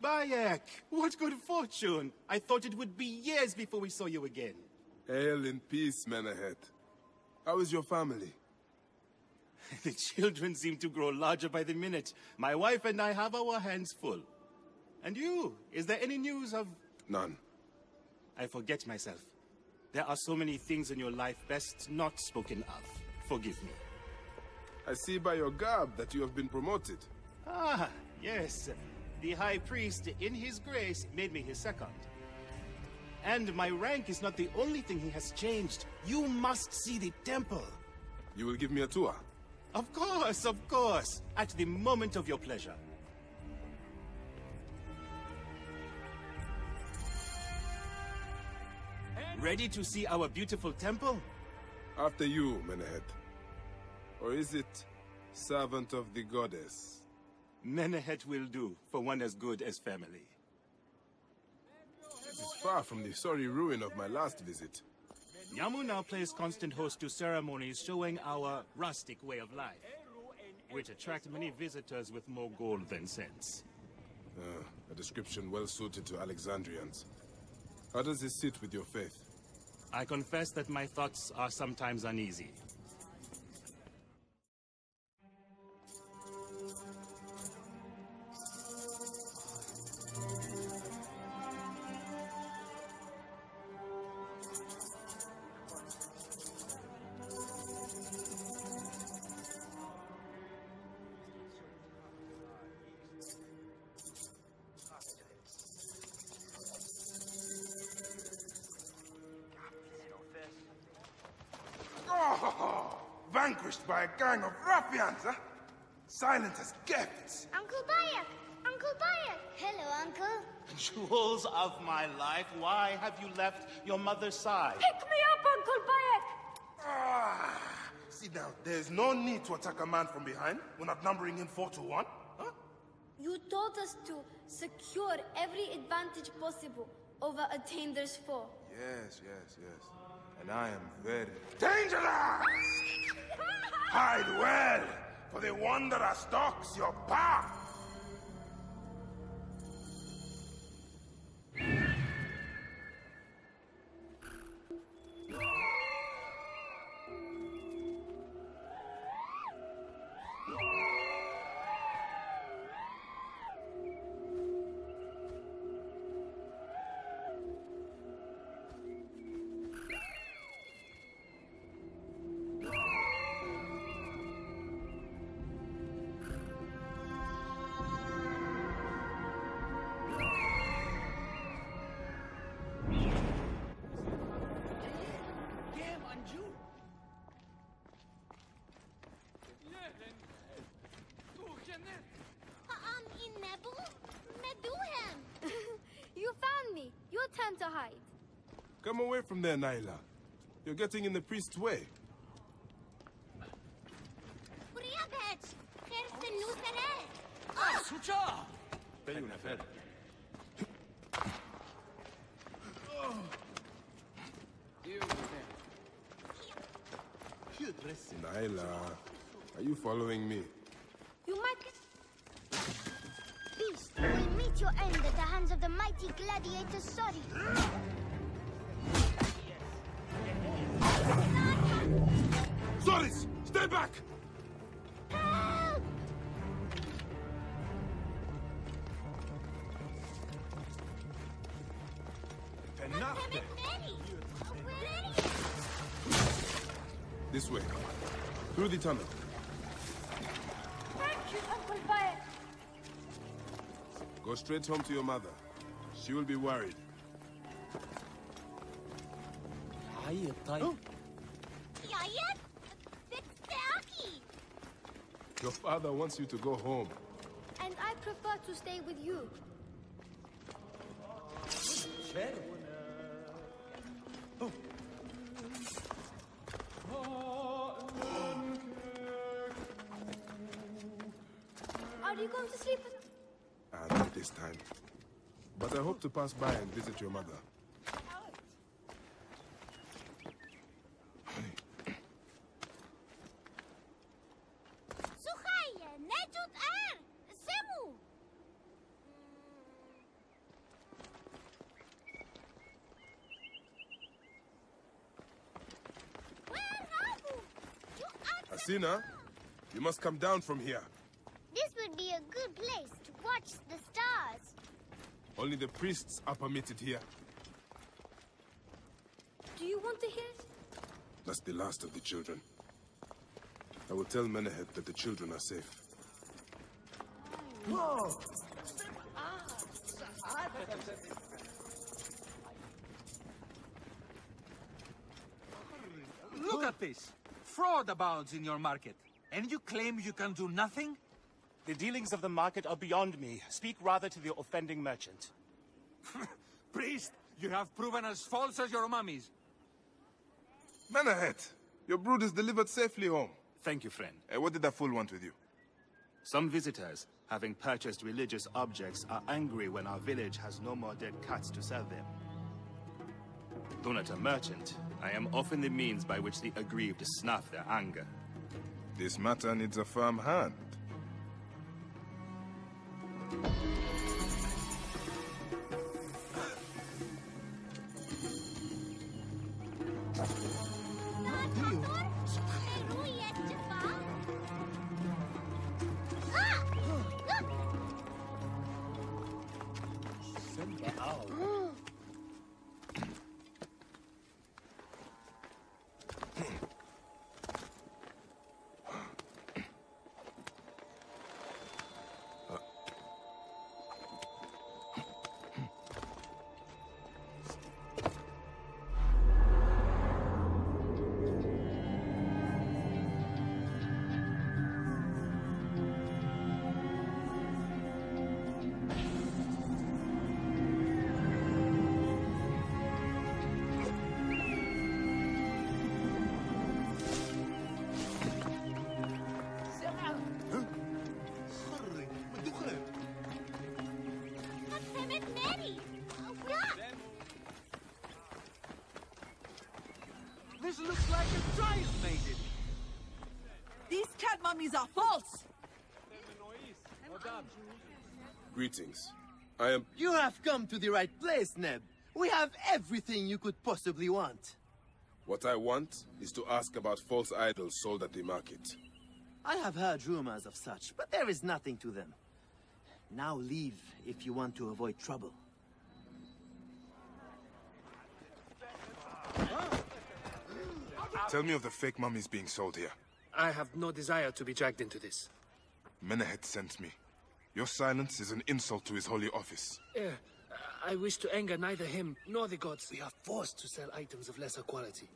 Bayek, what good fortune! I thought it would be years before we saw you again. Hail in peace, Menahet. How is your family? The children seem to grow larger by the minute. My wife and I have our hands full. And you? Is there any news of... None. I forget myself. There are so many things in your life best not spoken of. Forgive me. I see by your garb that you have been promoted. Ah, yes. The High Priest, in his grace, made me his second. And my rank is not the only thing he has changed. You must see the temple. You will give me a tour? Of course, of course. At the moment of your pleasure. Ready to see our beautiful temple? After you, Menahet. Or is it servant of the goddess? Menahet will do, for one as good as family. This is far from the sorry ruin of my last visit. Yama now plays constant host to ceremonies showing our rustic way of life, which attract many visitors with more gold than sense. A description well suited to Alexandrians. How does this sit with your faith? I confess that my thoughts are sometimes uneasy. Vanquished by a gang of ruffians, huh? Silent as gifts. Uncle Bayek! Uncle Bayek! Hello, Uncle. Jewels of my life, why have you left your mother's side? Pick me up, Uncle Bayek! See now, there's no need to attack a man from behind. We're not numbering him 4 to 1, huh? You taught us to secure every advantage possible over a Tinder's foe. Yes. And I am very dangerous! Hide well, for the wanderer stalks your path! You found me. Your turn to hide. Come away from there, Naila. You're getting in the priest's way. Naila, are you following me? You might... Beast will meet your end at the hands of the mighty gladiator Sori. Soris, stay back! Help! Enough there. This way. Through the tunnel. Thank you, Uncle Bayek. Go straight home to your mother. She will be worried. Oh. Your father wants you to go home. And I prefer to stay with you. Are you going to sleep? Not this time. But I hope to pass by and visit your mother. Sinner, you must come down from here. This would be a good place to watch the stars. Only the priests are permitted here. Do you want to hear it? That's the last of the children. I will tell Menehet that the children are safe. Whoa! Look at this! Fraud abounds in your market. And you claim you can do nothing? The dealings of the market are beyond me. Speak rather to the offending merchant. Priest, you have proven as false as your mummies. Menehet, your brood is delivered safely home. Thank you, friend. What did that fool want with you? Some visitors, having purchased religious objects, are angry when our village has no more dead cats to sell them. Though not a merchant, I am often the means by which the aggrieved snuff their anger. This matter needs a firm hand. This looks like a child made it. These cat mummies are false! Greetings. I am... You have come to the right place, Neb. We have everything you could possibly want. What I want is to ask about false idols sold at the market. I have heard rumors of such, but there is nothing to them. Now leave if you want to avoid trouble. Tell me of the fake mummies being sold here. I have no desire to be dragged into this. Menehet sent me. Your silence is an insult to his holy office. I wish to anger neither him nor the gods. We are forced to sell items of lesser quality,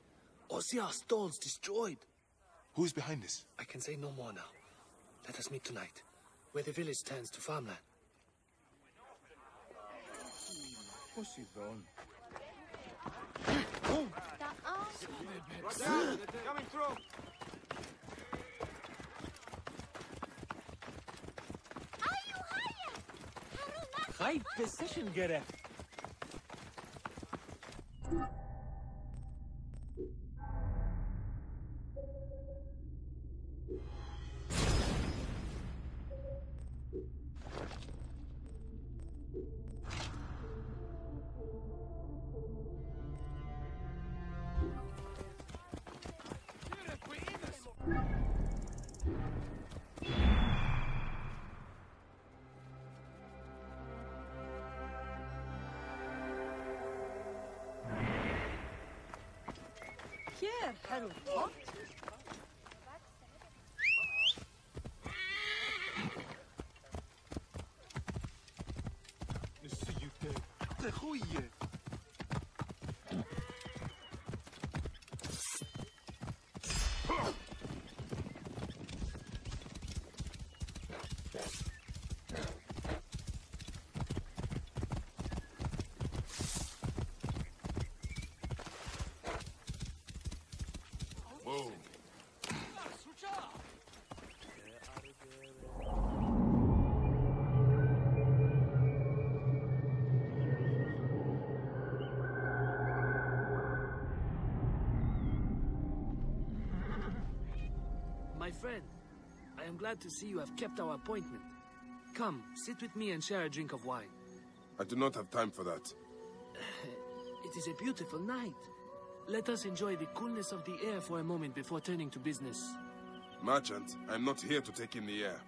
or see our stalls destroyed. Who is behind this? I can say no more now. Let us meet tonight, where the village turns to farmland. Coming through. High precision gerek. Here, Harold. What? De goeie. My friend, I am glad to see you have kept our appointment. Come, sit with me and share a drink of wine. I do not have time for that. It is a beautiful night. Let us enjoy the coolness of the air for a moment before turning to business. Merchant, I'm not here to take in the air.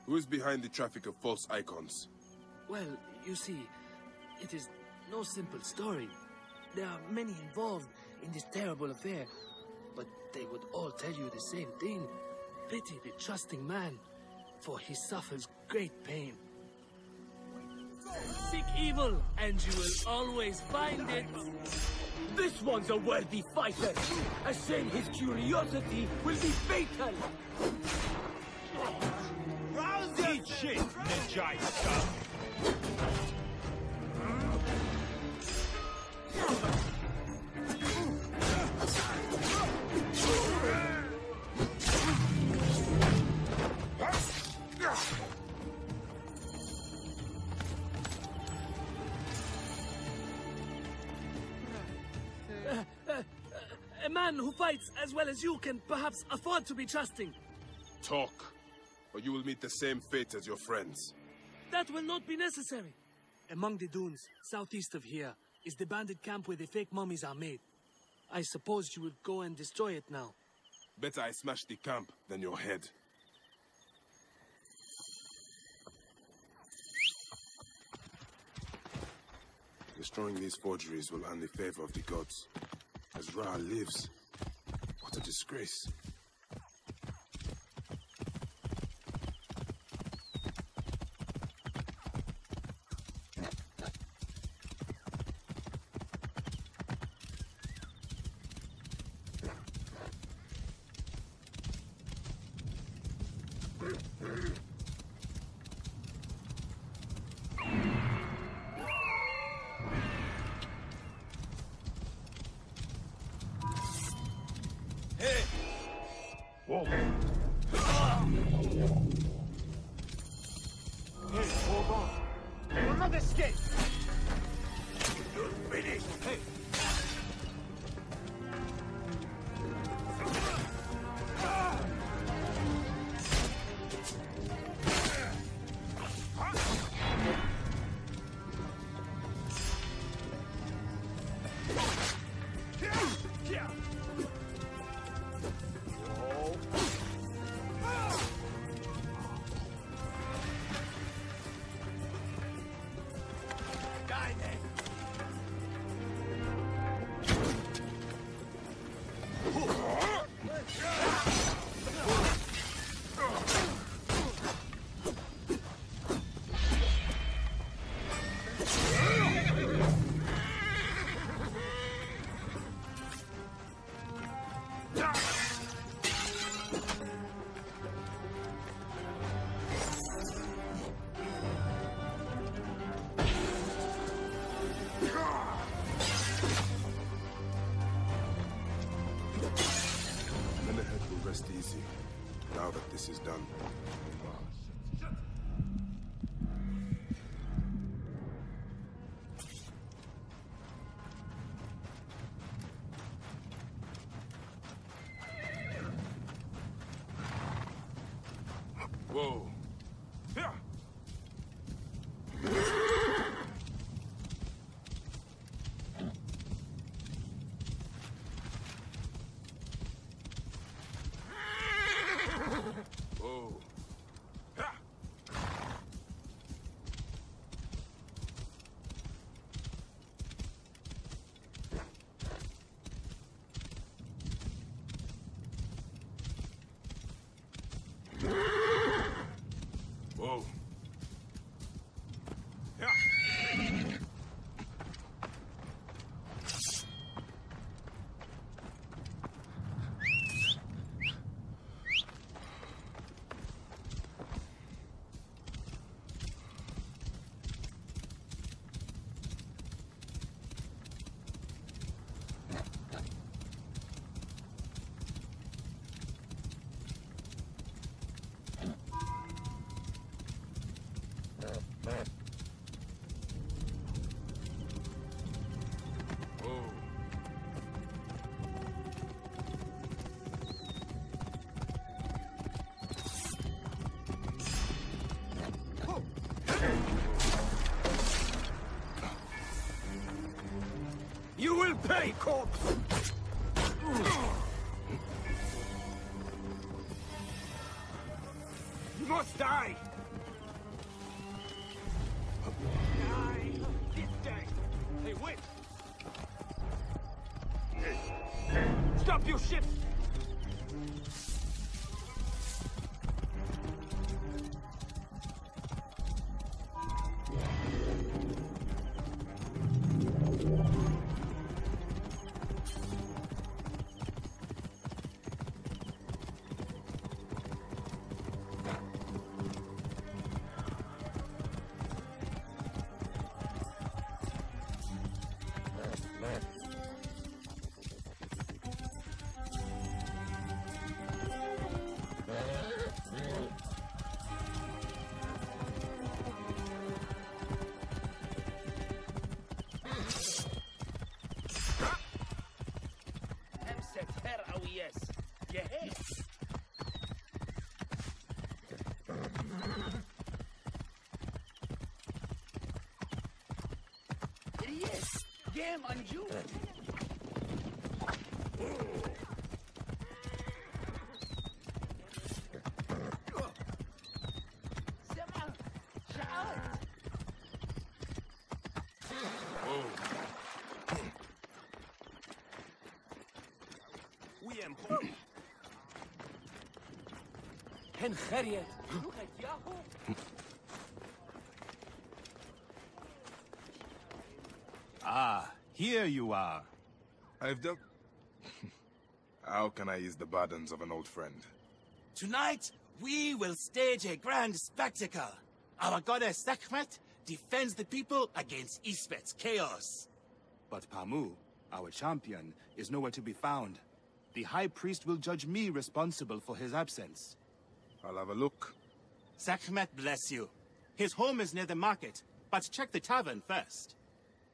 Who is behind the traffic of false icons? Well, you see, it is no simple story. There are many involved in this terrible affair, but they would all tell you the same thing. Pity the trusting man, for he suffers great pain. Seek evil, and you will always find it. This one's a worthy fighter. A shame his curiosity will be fatal. Eat shit, edeceğiz. A man who fights as well as you can perhaps afford to be trusting. Talk, or you will meet the same fate as your friends. That will not be necessary. Among the dunes, southeast of here, is the bandit camp where the fake mummies are made. I suppose you would go and destroy it now. Better I smash the camp than your head. Destroying these forgeries will earn the favor of the gods. As Ra lives, what a disgrace. Easy, now that this is done. Whoa. You will pay, corpse! must die! Die! This day! Hey, wait! Stop your ships! Yes, game on you. Ah, here you are. I've done... How can I ease the burdens of an old friend? Tonight, we will stage a grand spectacle. Our goddess Sekhmet defends the people against Isfet's chaos. But Pamu, our champion, is nowhere to be found. The High Priest will judge me responsible for his absence. I'll have a look. Sekhmet bless you. His home is near the market, but check the tavern first.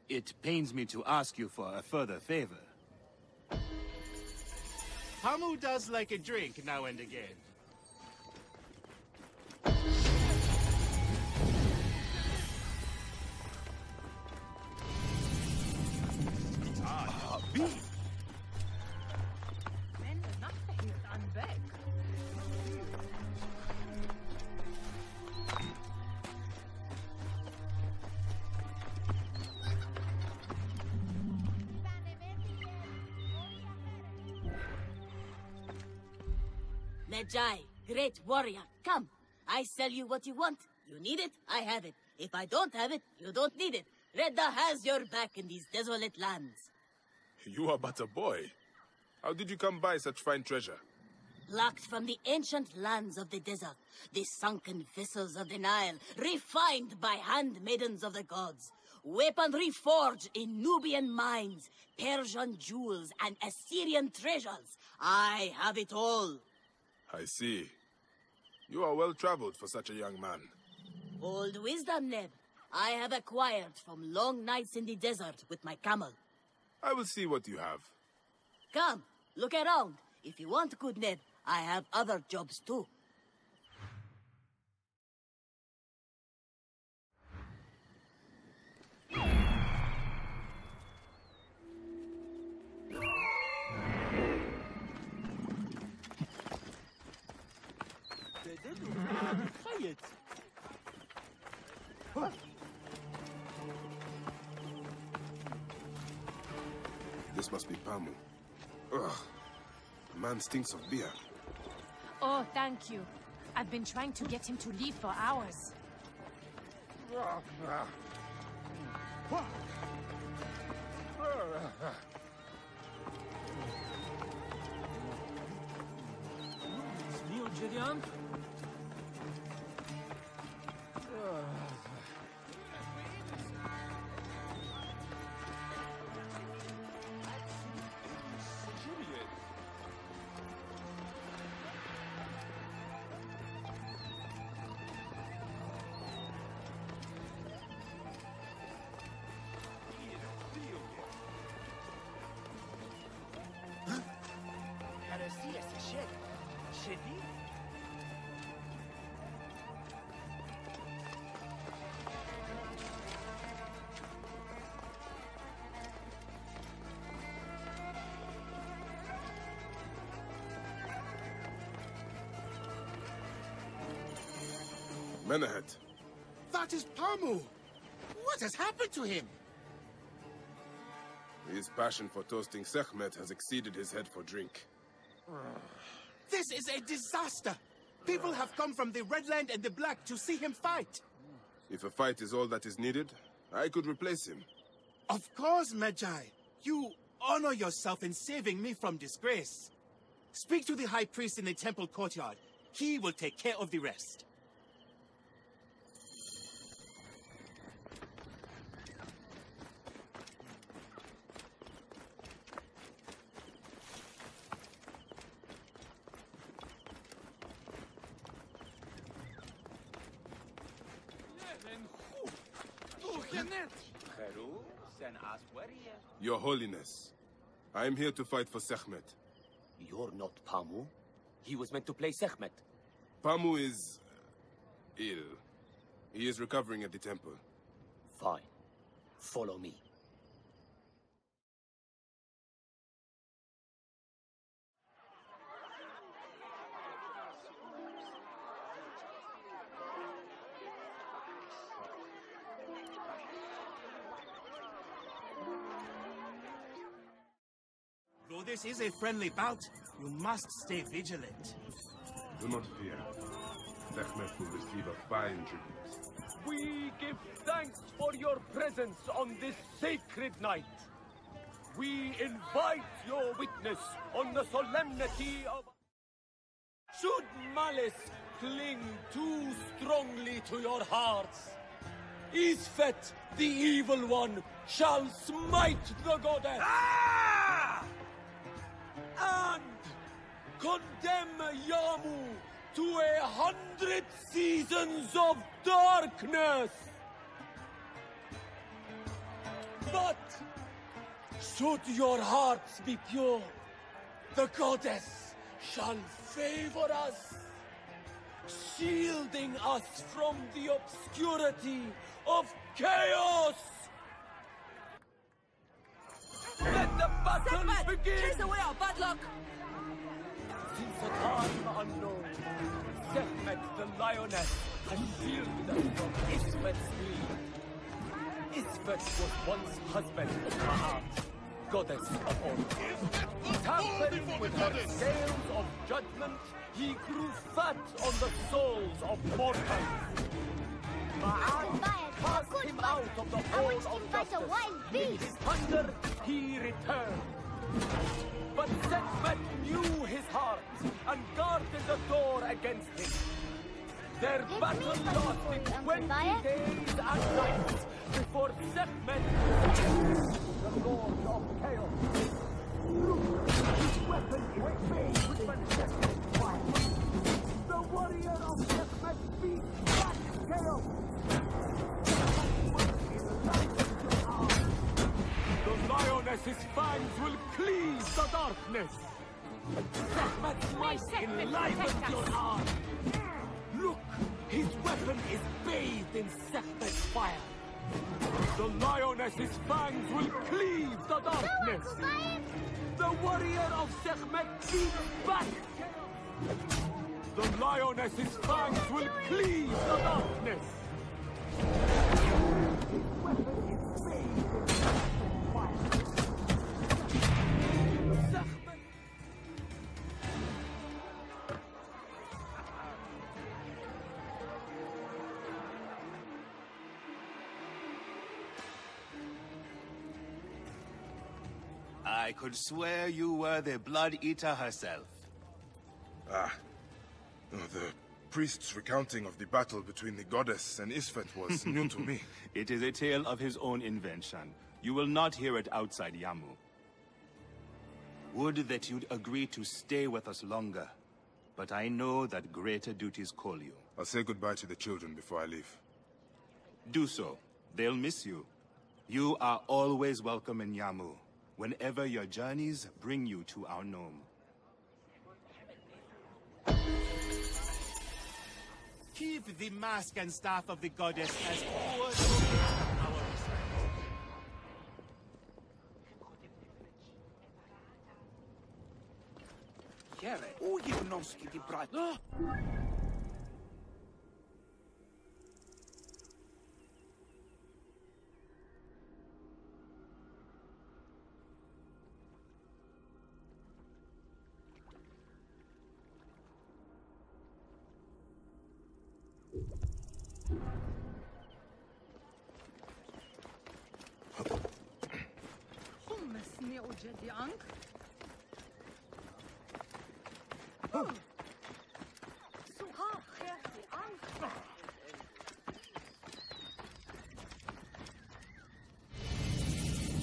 It pains me to ask you for a further favor. Pamu does like a drink now and again. Medjai, great warrior, come. I sell you what you want. You need it, I have it. If I don't have it, you don't need it. Redda has your back in these desolate lands. You are but a boy. How did you come by such fine treasure? Plucked from the ancient lands of the desert, the sunken vessels of the Nile, refined by handmaidens of the gods. Weaponry forged in Nubian mines, Persian jewels, and Assyrian treasures. I have it all. I see. You are well-traveled for such a young man. Old wisdom, Neb. I have acquired from long nights in the desert with my camel. I will see what you have. Come, look around. If you want, good Neb, I have other jobs too. This must be Pamu. Ugh. The man stinks of beer. Oh, thank you. I've been trying to get him to leave for hours. Menahet. That is Pamu! What has happened to him? His passion for toasting Sekhmet has exceeded his head for drink. This is a disaster! People have come from the Red Land and the Black to see him fight. If a fight is all that is needed, I could replace him. Of course, Magi. You honor yourself in saving me from disgrace. Speak to the High Priest in the temple courtyard. He will take care of the rest. Your Holiness, I am here to fight for Sekhmet. You're not Pamu. He was meant to play Sekhmet. Pamu is ill. He is recovering at the temple. Fine. Follow me. Though this is a friendly bout, you must stay vigilant. Do not fear. Sekhmet will receive a fine tribute. We give thanks for your presence on this sacred night. We invite your witness on the solemnity of... Should malice cling too strongly to your hearts, Isfet, the evil one, shall smite the goddess. And condemn Yamu to 100 seasons of darkness. But should your hearts be pure, the goddess shall favor us, shielding us from the obscurity of chaos. Let the battle begin! Chase away our bad luck! Since a time unknown, Sekhmet the lioness has shielded us from Isfet's greed. Isfet was once husband of Ma'at, goddess of all. Tampering with her scales of judgment, he grew fat on the souls of mortals. Ma'at cast him out of the hole of justice. In his hunger, he returned. But Sekhmet knew his heart and guarded the door against him. Their battle lasted 20 days and nights before Sekhmet, the Lord of Chaos, his weapon is made with majestic fire. The warrior of Sekhmet beats back chaos. The lioness's fangs will cleave the darkness. Sekhmet's might enlivens your arm. Look, his weapon is bathed in Sekhmet's fire. The lioness's fangs will cleave the darkness. The warrior of Sekhmet beats back. The lioness's fangs will cleave the darkness. His weapon is bathed in Sekhmet's fire. Sekhmet. I could swear you were the Blood Eater herself. The priest's recounting of the battle between the goddess and Isfet was new to me. It is a tale of his own invention. You will not hear it outside Yamu. Would that you'd agree to stay with us longer, but I know that greater duties call you. I'll say goodbye to the children before I leave. Do so. They'll miss you. You are always welcome in Yamu, whenever your journeys bring you to our gnome. Keep the mask and staff of the goddess as forward our respect.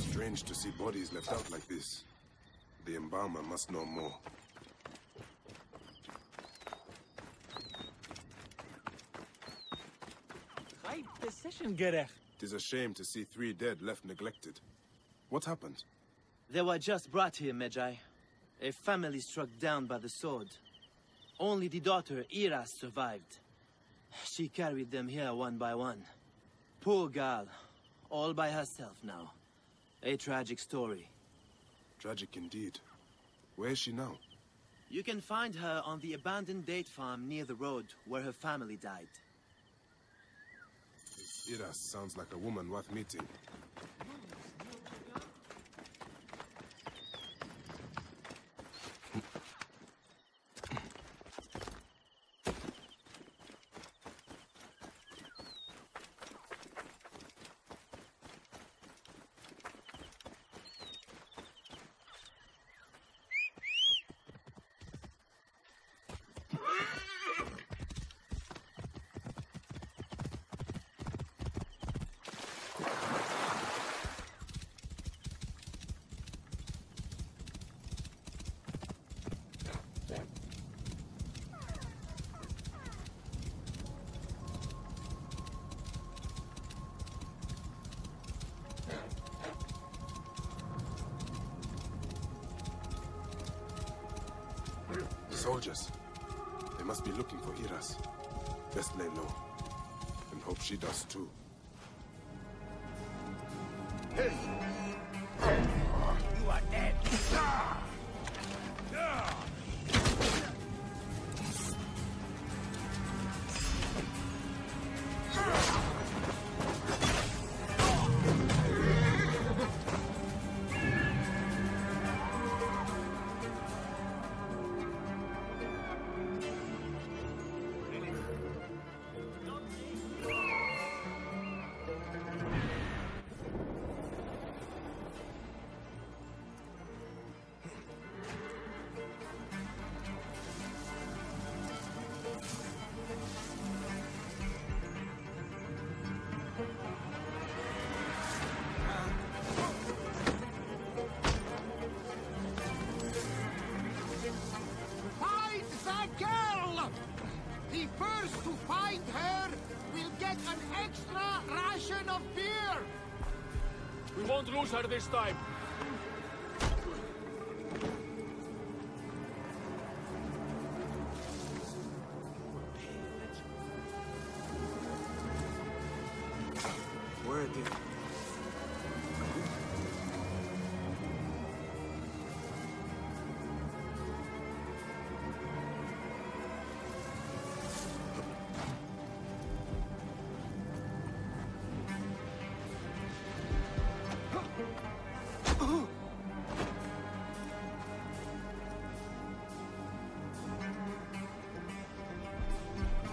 Strange to see bodies left out like this. The embalmer must know more. It is a shame to see 3 dead left neglected. What happened? They were just brought here, Medjay. A family struck down by the sword. Only the daughter, Iras, survived. She carried them here one by one. Poor girl, all by herself now. A tragic story. Tragic indeed. Where is she now? You can find her on the abandoned date farm near the road where her family died. Iras sounds like a woman worth meeting. Soldiers. They must be looking for Iras. Best lay low. And hope she does too. Hey! You are dead. We won't lose her this time. Where again?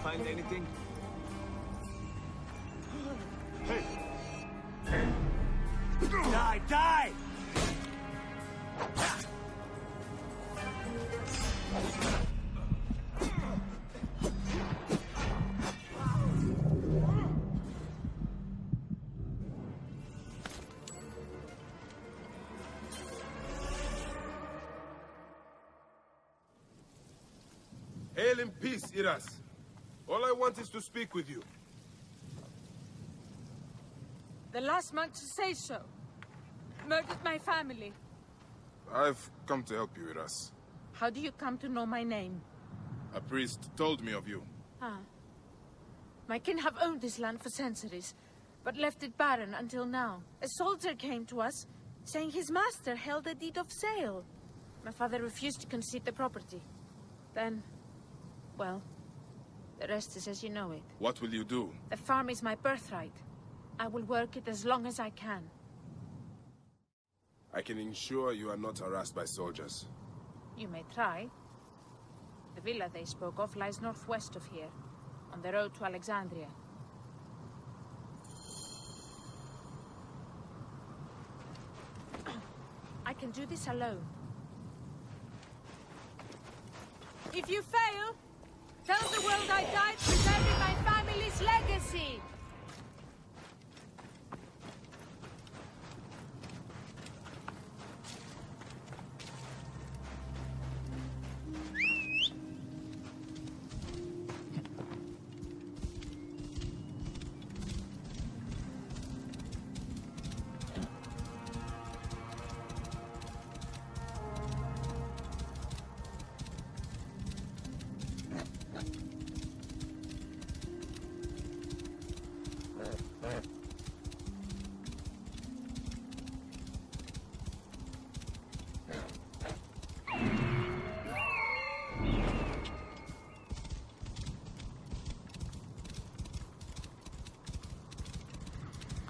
Find anything? Hey! Die! Die! Hail in peace, Iras. All I want is to speak with you. The last monk to say so. Murdered my family. I've come to help you, Iras. How do you come to know my name? A priest told me of you. Ah. My kin have owned this land for centuries, but left it barren until now. A soldier came to us, saying his master held a deed of sale. My father refused to concede the property. Then, well, the rest is as you know it. What will you do? The farm is my birthright. I will work it as long as I can. I can ensure you are not harassed by soldiers. You may try. The villa they spoke of lies northwest of here, on the road to Alexandria. I can can do this alone. If you fail, tell the world I died preserving my family's legacy.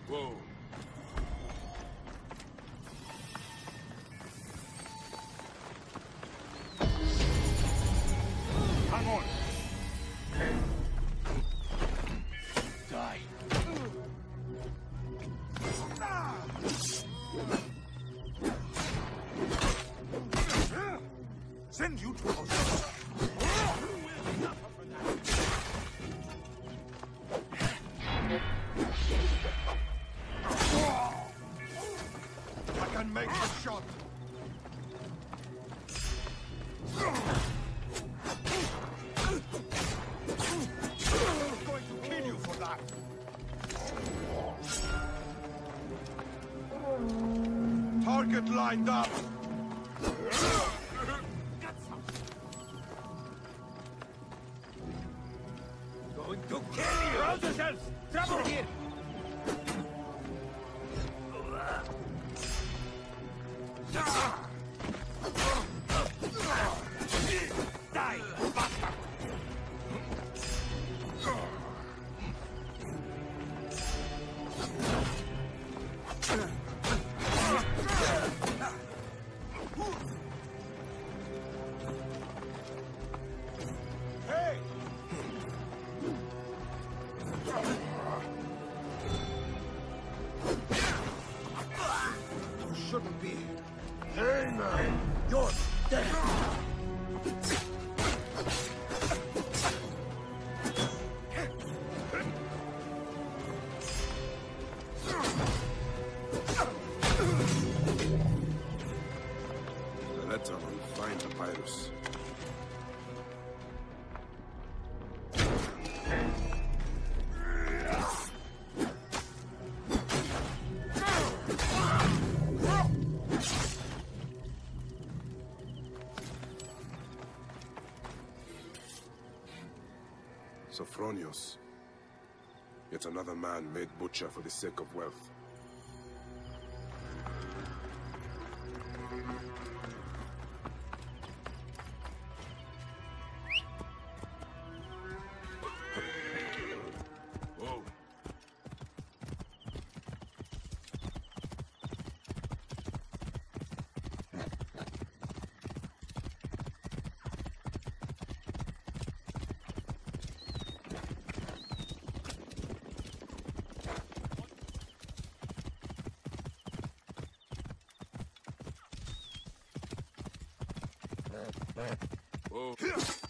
Whoa. Hang on. Die. Send you to Hoşunuza. I can make the shot. I'm going to kill you for that. Target lined up. Going to kill you. Rouse yourselves! Trouble here! Die, bastard! Hey! You shouldn't be. Hey, man! You're dead! The letter will find the virus. Sophronios. Yet another man made butcher for the sake of wealth. Whoa. Whoa.